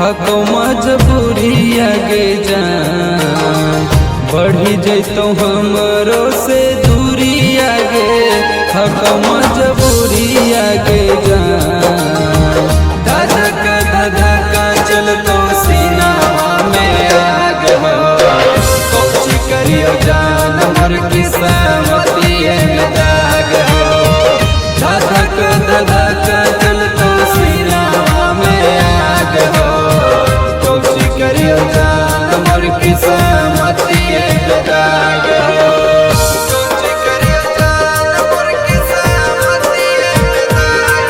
हको मजबूरी आगे जान बढ़ी जैतो हमरो से दूरी आगे हको मजबूरी आगे जान धधक धधक चलतो सीना में आग हो कोची करियो जान मोर किस्मती में दाग हो धधक धधक चलतो सीना में आग हो कोची करियो जान मोर किस्मती में दाग हो कोची करियो जान मोर किस्मती में दाग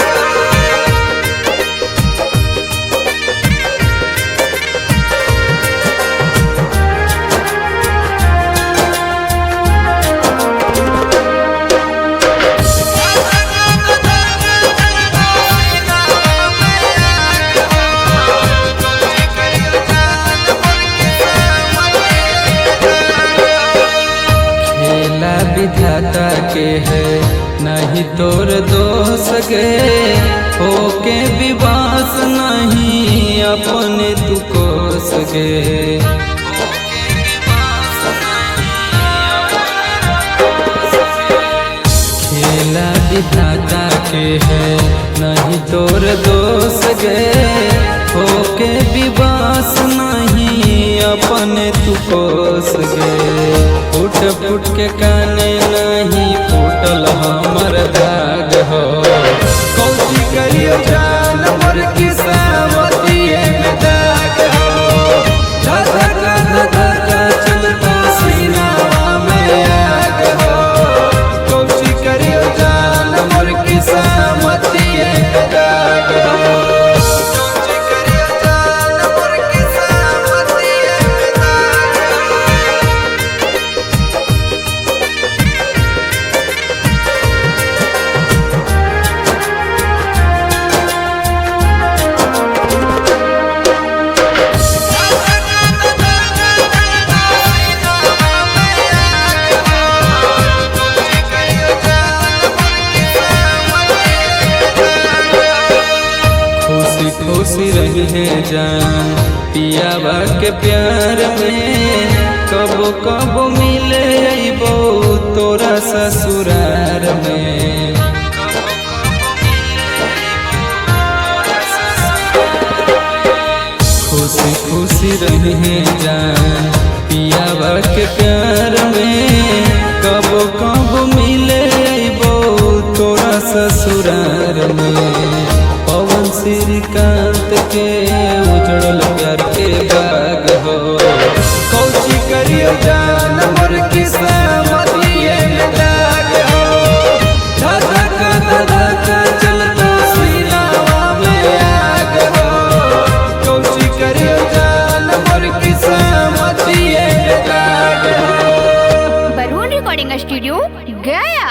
विधाता के है नहीं तोर दोष गे होके विवास नहीं अपने तू कोस गे खेला विधाता के है नहीं तोर दोष गे होके विवास नहीं अपने तू कोस गे फुट फुट के काने नहीं फूटल हमर दाग हो कोची करियो जान मोर किस्मती में दाग हो धधक धधक चलतो सीना में आग हो कोची करियो जान मोर किस्मती में दाग हो खुशी रही है जान पियावा के प्यार में कबो कबो मिले अइबो तोरा ससुरार में खुशी खुशी रही है जान पियावा के प्यार में कबो कबो मिले अइबो तोरा ससुरार में पवन श्रीकांत के उजड़ल प्यार के बाग हो कोची करियो जान मोर किस्मती में दाग हो धधक धधक चलतो सीना में आग हो कोची करियो जान मोर किस्मती में दाग हो। बरहून रिकॉर्डिंग स्टूडियो गया।